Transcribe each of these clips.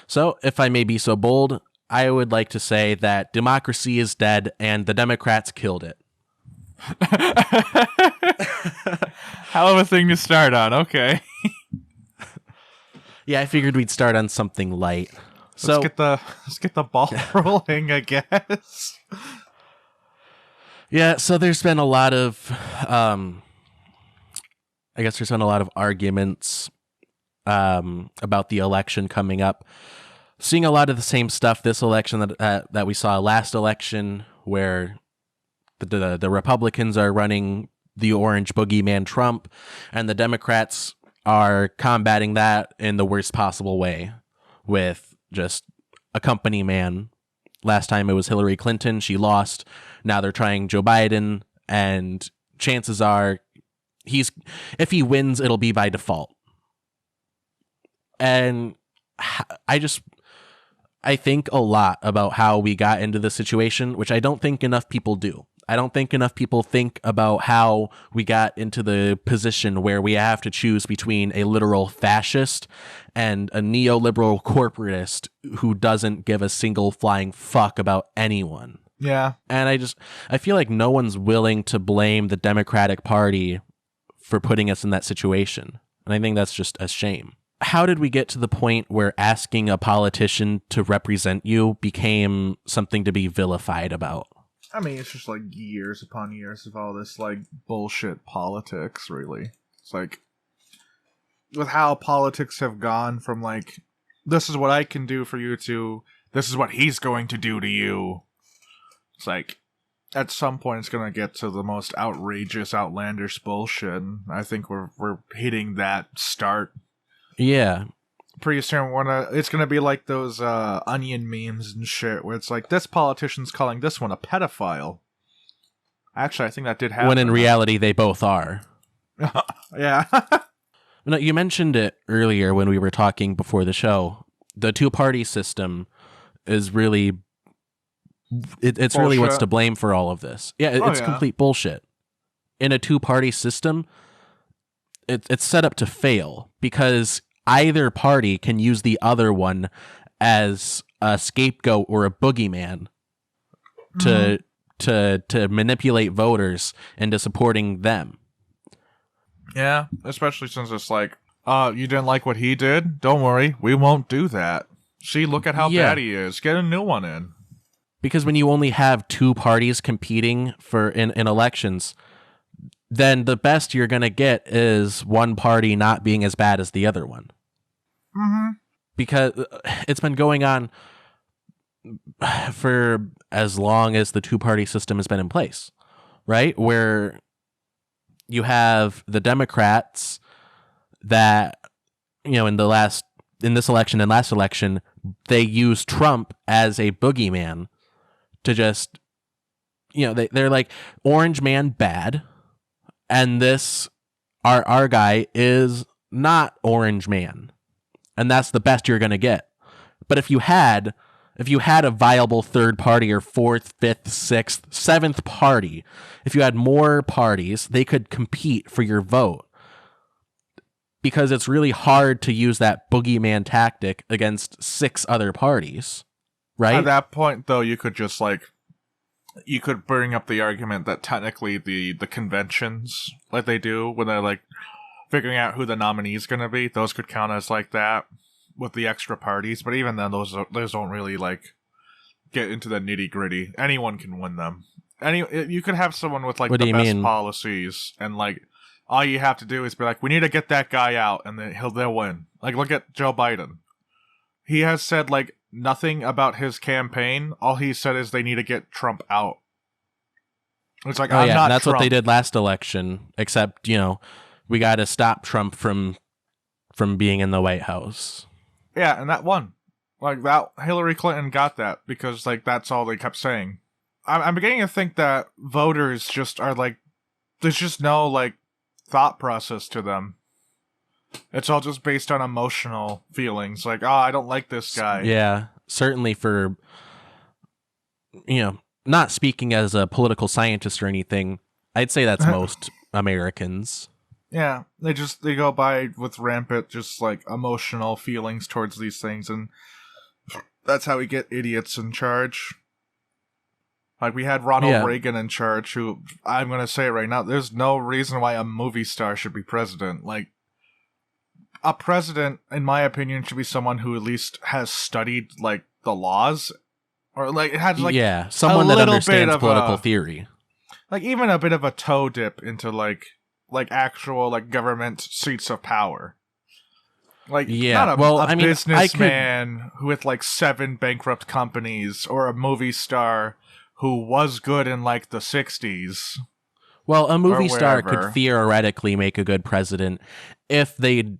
So, if I may be so bold, I would like to say that democracy is dead and the Democrats killed it. Hell of a thing to start on. Okay. Yeah, I figured we'd start on something light. So Let's get the ball rolling, I guess. yeah, so there's been a lot of I guess there's been a lot of arguments about the election coming up. Seeing a lot of the same stuff this election that we saw last election, where the Republicans are running the orange boogeyman Trump, and the Democrats are combating that in the worst possible way with just a company man. Last time it was Hillary Clinton. She lost. Now they're trying Joe Biden, and chances are if he wins, it'll be by default. And I think a lot about how we got into this situation, which I don't think enough people do. I don't think enough people think about how we got into the position where we have to choose between a literal fascist and a neoliberal corporatist who doesn't give a single flying fuck about anyone. Yeah. And I feel like no one's willing to blame the Democratic Party for putting us in that situation. And I think that's just a shame. How did we get to the point where asking a politician to represent you became something to be vilified about? I mean, it's just like years upon years of all this like bullshit politics, really. It's like with how politics have gone from like, this is what I can do for you to, this is what he's going to do to you. It's like, at some point it's going to get to the most outrageous, outlandish bullshit. And I think we're hitting that start. Yeah. Pretty soon it's gonna be like those onion memes and shit where it's like this politician's calling this one a pedophile. Actually, I think that did happen. When in reality they both are. Yeah. No, you mentioned it earlier when we were talking before the show. The two-party system is really it's really what's to blame for all of this. Yeah, it's complete bullshit. In a two-party system, it's set up to fail because either party can use the other one as a scapegoat or a boogeyman to manipulate voters into supporting them. Yeah, especially since it's like, you didn't like what he did? Don't worry, we won't do that. See, look at how bad he is. Get a new one in. Because when you only have two parties competing in elections, then the best you're going to get is one party not being as bad as the other one. Mm-hmm. Because it's been going on for as long as the two-party system has been in place, right? Where you have the Democrats that, in this election and last election, they use Trump as a boogeyman to just, they're like, orange man bad, and this, our guy is not orange man. And that's the best you're going to get. But if you had a viable third party or fourth, fifth, sixth, seventh party, if you had more parties, they could compete for your vote. Because it's really hard to use that boogeyman tactic against 6 other parties, right? At that point, though, you could just you could bring up the argument that technically the conventions, like they do when they're like figuring out who the nominee is going to be, those could count as like that with the extra parties. But even then, those don't really like get into the nitty gritty. Anyone can win them. You could have someone with like the best policies, and like all you have to do is be like, we need to get that guy out, and then they'll win. Like look at Joe Biden. He has said like nothing about his campaign. All he said is they need to get Trump out. It's like, I'm not that's Trump. What they did last election, except, we got to stop Trump from being in the White House. Yeah, and that won. Like, that Hillary Clinton got that because, like, that's all they kept saying. I'm beginning to think that voters just are, like, there's just no, like, thought process to them. It's all just based on emotional feelings. Like, oh, I don't like this guy. Yeah, certainly for, not speaking as a political scientist or anything, I'd say that's most Americans. Yeah, they go by with rampant, just like emotional feelings towards these things, and That's how we get idiots in charge. Like, we had Ronald Reagan in charge, who, I'm going to say right now, there's no reason why a movie star should be president. Like, a president, in my opinion, should be someone who at least has studied, like, the laws. Or, like, it has, like, someone that understands political theory. Like, even a bit of a toe dip into, like actual, like, government seats of power. Like, not a businessman with, like, 7 bankrupt companies, or a movie star who was good in, like, the 60s. Well, a movie star could theoretically make a good president if they,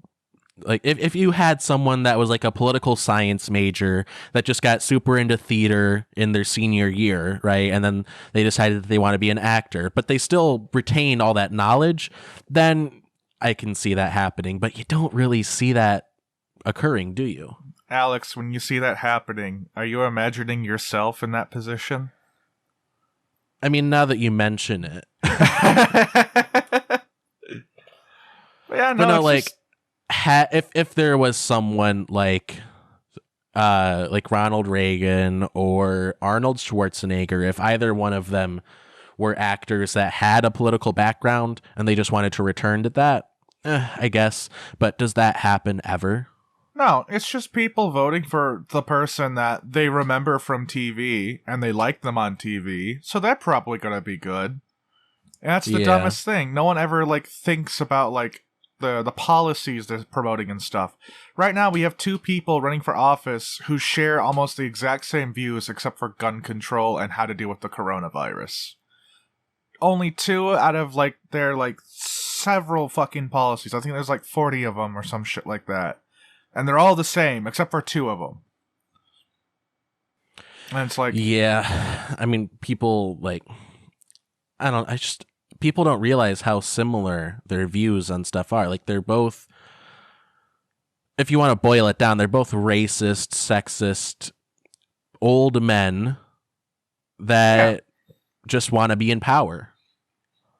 like, if you had someone that was, like, a political science major that just got super into theater in their senior year, right? And then they decided that they want to be an actor, but they still retained all that knowledge, then I can see that happening. But you don't really see that occurring, do you? Alex, when you see that happening, are you imagining yourself in that position? I mean, now that you mention it. Yeah, no, like, if there was someone like Ronald Reagan or Arnold Schwarzenegger, if either one of them were actors that had a political background and they just wanted to return to that, I guess. But does that happen ever? No, it's just people voting for the person that they remember from TV and they like them on TV, so they're probably gonna be good. And that's the dumbest thing. No one ever, like, thinks about, like, the policies they're promoting and stuff. Right now, we have 2 people running for office who share almost the exact same views except for gun control and how to deal with the coronavirus. Only 2 out of, like, their, like, several fucking policies. I think there's, like, 40 of them or some shit like that. And they're all the same, except for 2 of them. And it's like... Yeah. I mean, people, like... people don't realize how similar their views on stuff are. Like, they're both... If you want to boil it down, they're both racist, sexist, old men that just want to be in power.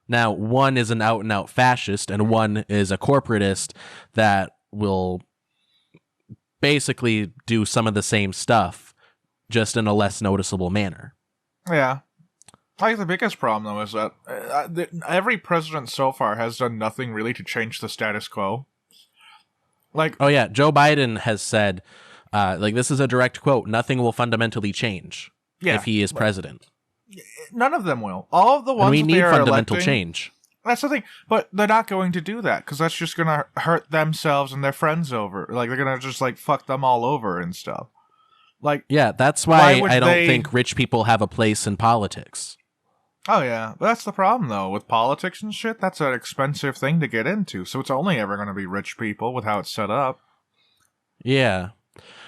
Now, one is an out-and-out fascist, and one is a corporatist that will... basically do some of the same stuff, just in a less noticeable manner. Yeah. I think the biggest problem, though, is that every president so far has done nothing really to change the status quo. Like, oh yeah, Joe Biden has said, like, this is a direct quote, nothing will fundamentally change if he is president. None of them will. All of the ones and we need fundamental electing, change. That's the thing, but they're not going to do that, because that's just going to hurt themselves and their friends over. Like, they're going to just, like, fuck them all over and stuff. Like, yeah, that's why I don't think rich people have a place in politics. Oh, yeah. But that's the problem, though. With politics and shit, that's an expensive thing to get into, so it's only ever going to be rich people with how it's set up. Yeah.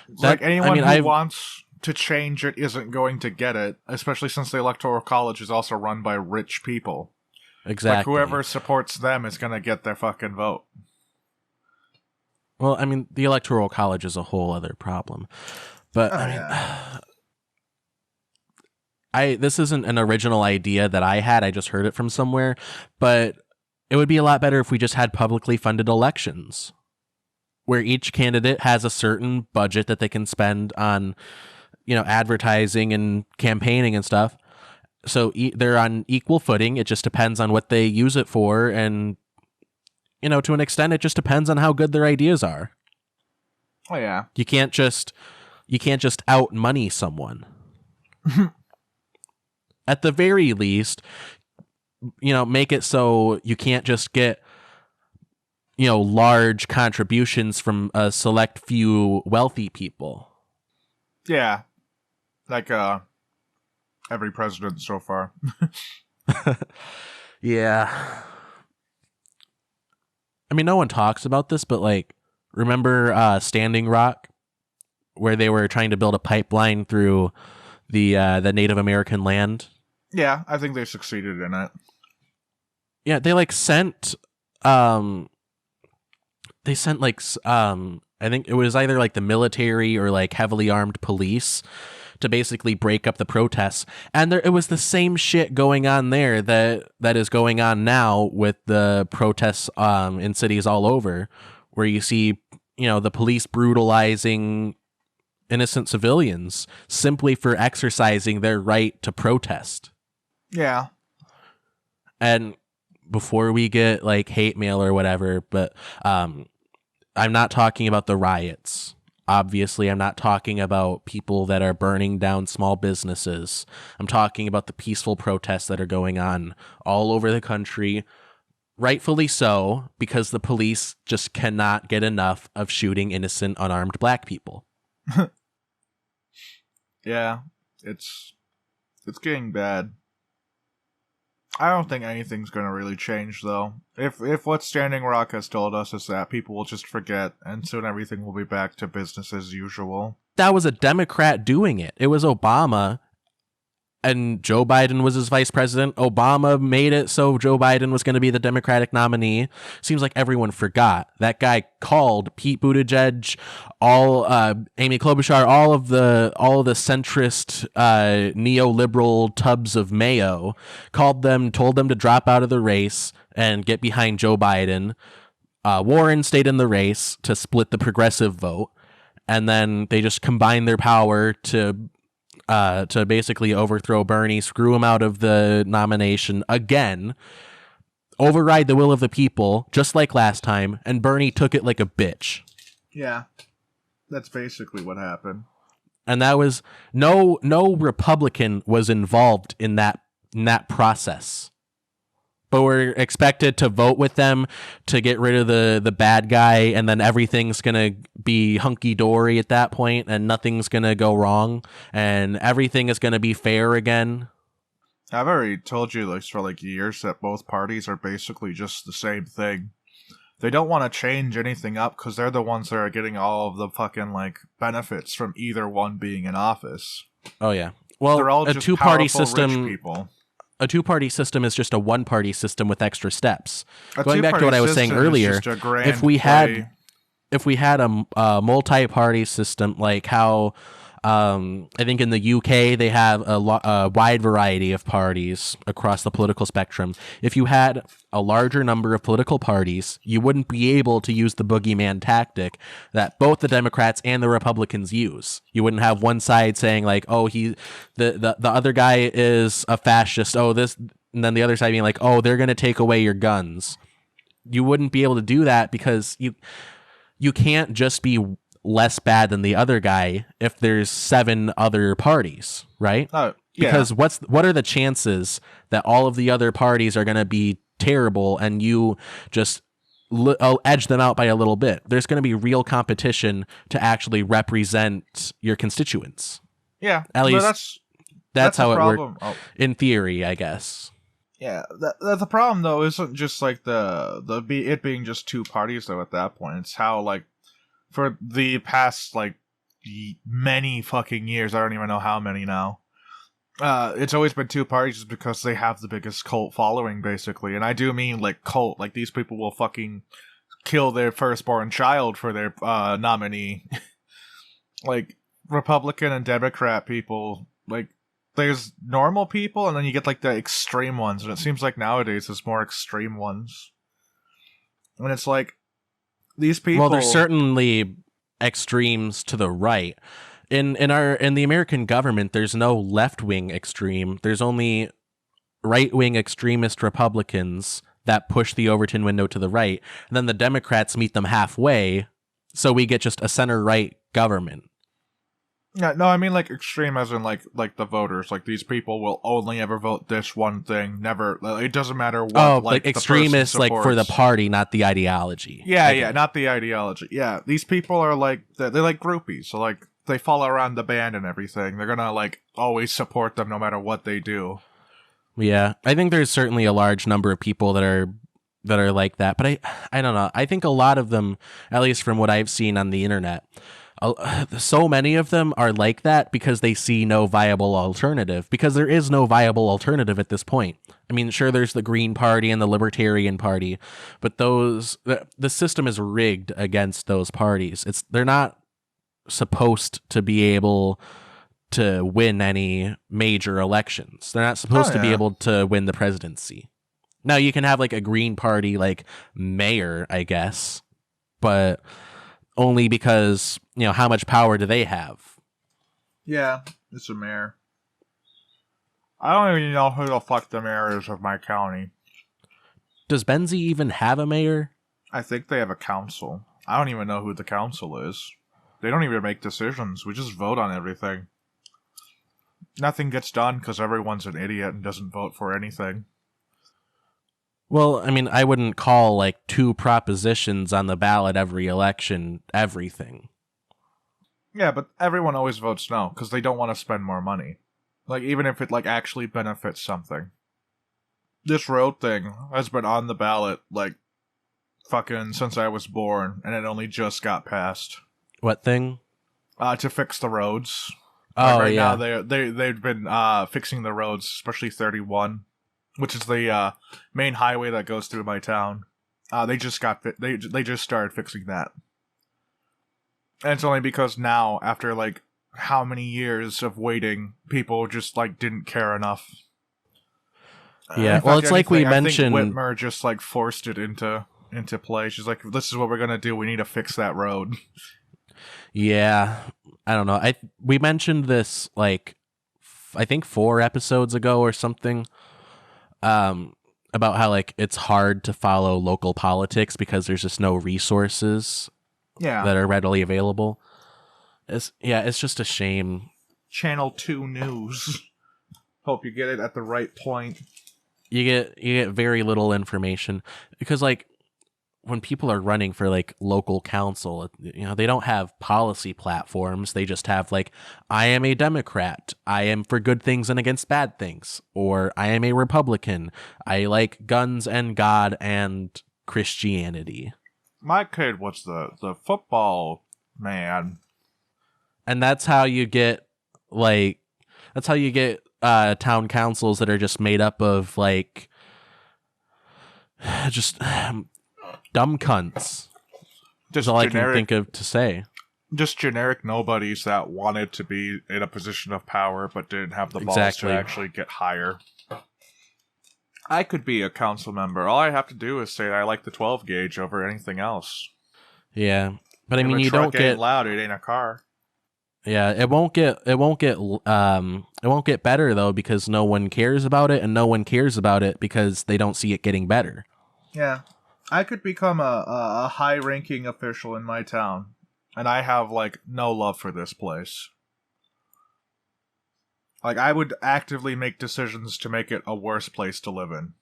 Like, anyone who wants to change it isn't going to get it, especially since the Electoral College is also run by rich people. Exactly. Like, whoever supports them is going to get their fucking vote. Well, I mean, the Electoral College is a whole other problem. But, this isn't an original idea that I had. I just heard it from somewhere. But it would be a lot better if we just had publicly funded elections, where each candidate has a certain budget that they can spend on, advertising and campaigning and stuff. So they're on equal footing. It just depends on what they use it for. And, to an extent, it just depends on how good their ideas are. Oh, yeah. You can't just out money someone. At the very least, make it so you can't just get, large contributions from a select few wealthy people. Yeah. Like, every president so far. Yeah. I mean, no one talks about this, but, like, remember Standing Rock, where they were trying to build a pipeline through the Native American land? Yeah, I think they succeeded in it. Yeah, they, like, sent I think it was either, like, the military or, like, heavily armed police to basically break up the protests. And it was the same shit going on there that is going on now with the protests in cities all over, where you see, the police brutalizing innocent civilians simply for exercising their right to protest. Yeah. And before we get like hate mail or whatever, but I'm not talking about the riots. Obviously, I'm not talking about people that are burning down small businesses. I'm talking about the peaceful protests that are going on all over the country. Rightfully so, because the police just cannot get enough of shooting innocent, unarmed black people. Yeah, it's getting bad. I don't think anything's gonna really change though. If what Standing Rock has told us is that people will just forget and soon everything will be back to business as usual. That was a Democrat doing it. It was Obama, and Joe Biden was his vice president. Obama made it so Joe Biden was going to be the Democratic nominee. Seems like everyone forgot. That guy called Pete Buttigieg, Amy Klobuchar, all of the centrist neoliberal tubs of mayo, called them, told them to drop out of the race and get behind Joe Biden. Warren stayed in the race to split the progressive vote, and then they just combined their power to basically overthrow Bernie, screw him out of the nomination again, override the will of the people, just like last time, and Bernie took it like a bitch. Yeah, that's basically what happened. And that was no Republican was involved in that process. But we're expected to vote with them to get rid of the bad guy, and then everything's going to be hunky-dory at that point, and nothing's going to go wrong, and everything is going to be fair again. I've already told you this for like years that both parties are basically just the same thing. They don't want to change anything up because they're the ones that are getting all of the fucking like benefits from either one being in office. Oh, yeah. Well, they're all a just two-party powerful, system... rich people. A two-party system is just a one-party system with extra steps. Going back to what I was saying earlier, if we had a multi-party system, like how I think in the UK they have a wide variety of parties across the political spectrum. If you had a larger number of political parties, you wouldn't be able to use the boogeyman tactic that both the Democrats and the Republicans use. You wouldn't have one side saying like, "Oh, the other guy is a fascist." Oh, this, and then the other side being like, "Oh, they're going to take away your guns." You wouldn't be able to do that because you can't just be less bad than the other guy if there's 7 other parties, right? Yeah. Because what are the chances that all of the other parties are going to be terrible and you just edge them out by a little bit? There's going to be real competition to actually represent your constituents. Yeah, at least that's how it works in theory, I guess. Yeah, the problem though isn't just like it being just 2 parties though. At that point, it's how like for the past like many fucking years, I don't even know how many now. It's always been 2 parties just because they have the biggest cult following, basically. And I do mean like cult, like these people will fucking kill their firstborn child for their nominee. Like Republican and Democrat people, like there's normal people and then you get like the extreme ones, and it seems like nowadays there's more extreme ones. And it's like these people. Well, there's certainly extremes to the right. In the American government, there's no left-wing extreme. There's only right-wing extremist Republicans that push the Overton window to the right, and then the Democrats meet them halfway, so we get just a center-right government. Yeah, no, I mean like extreme as in like the voters. Like these people will only ever vote this one thing. Never, it doesn't matter what. Oh, like extremists, like for the party, not the ideology. Yeah, not the ideology. Yeah, these people are like they're like groupies. So like they follow around the band and everything. They're gonna like always support them no matter what they do. Yeah, I think there's certainly a large number of people that are like that, but I don't know. I think a lot of them, at least from what I've seen on the internet, so many of them are like that because they see no viable alternative, because there is no viable alternative at this point. I mean, sure, there's the Green Party and the Libertarian Party, but the system is rigged against those parties. They're not supposed to be able to win any major elections. They're not supposed to be able to win the presidency. Now, you can have like a Green Party like mayor, I guess, but only because, how much power do they have? Yeah, it's a mayor. I don't even know who the fuck the mayor is of my county. Does Benzie even have a mayor? I think they have a council. I don't even know who the council is. They don't even make decisions. We just vote on everything. Nothing gets done because everyone's an idiot and doesn't vote for anything. Well, I mean, I wouldn't call like 2 propositions on the ballot every election everything. Yeah, but everyone always votes no because they don't want to spend more money. Like, even if it like actually benefits something. This road thing has been on the ballot like fucking since I was born, and it only just got passed. What thing? To fix the roads. Oh, right yeah. now they've been fixing the roads, especially 31, which is the main highway that goes through my town. They just started fixing that, and it's only because now, after like how many years of waiting, people just like didn't care enough. Yeah, well, it's like we mentioned. I think Whitmer just like forced it into play. She's like, "This is what we're gonna do. We need to fix that road." Yeah, I don't know. We mentioned this like I think 4 episodes ago or something. About how like it's hard to follow local politics because there's just no resources that are readily available. It's just a shame. Channel 2 News. Hope you get it at the right point. You get very little information because like when people are running for like local council, they don't have policy platforms. They just have like, I am a Democrat. I am for good things and against bad things. Or I am a Republican. I like guns and God and Christianity. My kid was the football man. And that's how you get town councils that are just made up of like just dumb cunts. That's all I can think of to say. Just generic nobodies that wanted to be in a position of power but didn't have the balls to actually get higher. I could be a council member. All I have to do is say I like the 12 gauge over anything else. Yeah, but I if mean, a you truck don't get loud. It ain't a car. Yeah, it won't get better though because no one cares about it, and no one cares about it because they don't see it getting better. Yeah, I could become a high-ranking official in my town, and I have like no love for this place. Like, I would actively make decisions to make it a worse place to live in.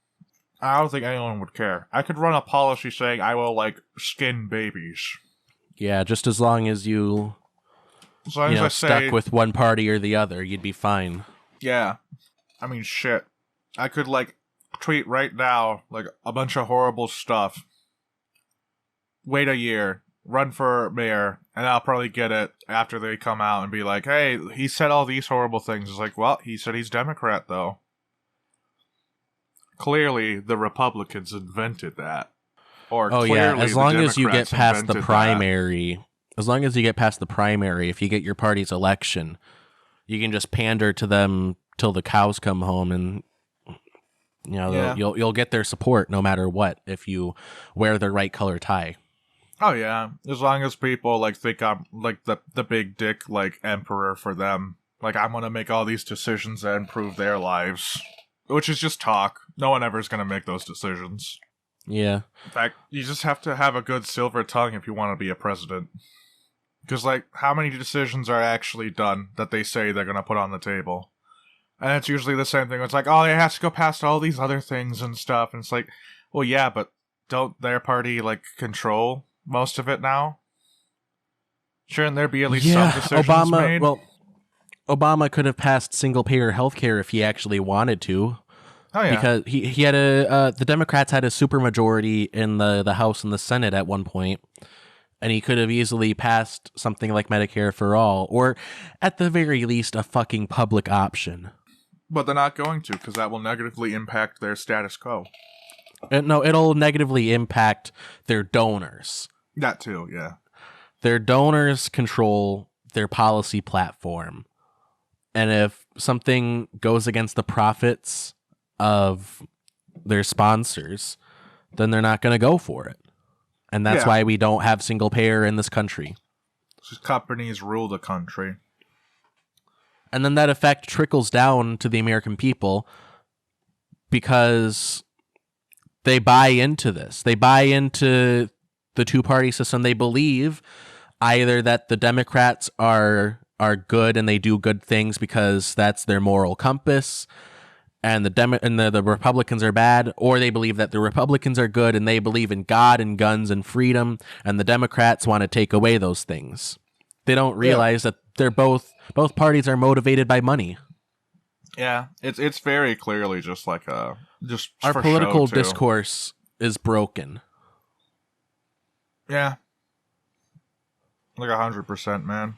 I don't think anyone would care. I could run a policy saying I will like skin babies. Yeah, just as long as you. As long as I stuck with one party or the other, you'd be fine. Yeah. I mean, shit. I could, like, tweet right now, like, a bunch of horrible stuff. Wait a year. Run for mayor. And I'll probably get it after they come out and be like, hey, he said all these horrible things. It's like, well, he said he's Democrat, though. Clearly, the Republicans invented that. Or clearly as long as you get past invented the primary... As long as you get past the primary, if you get your party's election, you can just pander to them till the cows come home, and you'll get their support no matter what if you wear the right color tie. Oh yeah, as long as people like think I'm like the big dick like emperor for them, like I'm gonna make all these decisions that improve their lives, which is just talk. No one ever is gonna make those decisions. Yeah. In fact, you just have to have a good silver tongue if you want to be a president. Because, like, how many decisions are actually done that they say they're going to put on the table? And it's usually the same thing. It's like, oh, they have to go past all these other things and stuff. And it's like, well, yeah, but don't their party, like, control most of it now? Shouldn't there be at least some decisions made? Well, Obama could have passed single-payer healthcare if he actually wanted to. Oh, yeah. Because he had the Democrats had a supermajority in the House and the Senate at one point. And he could have easily passed something like Medicare for all, or at the very least, a fucking public option. But they're not going to, because that will negatively impact their status quo. No, it'll negatively impact their donors. That too, yeah. Their donors control their policy platform. And if something goes against the profits of their sponsors, then they're not going to go for it. And that's why we don't have single payer in this country. Companies rule the country. And then that effect trickles down to the American people because they buy into this. They buy into the two-party system. They believe either that the Democrats are good and they do good things because that's their moral compass, and the Republicans are bad, or they believe that the Republicans are good and they believe in God and guns and freedom, and the Democrats want to take away those things. They don't realize that they're both parties are motivated by money. Yeah, it's very clearly just like just our for political show, too. discourse is broken. Yeah, like 100%, man.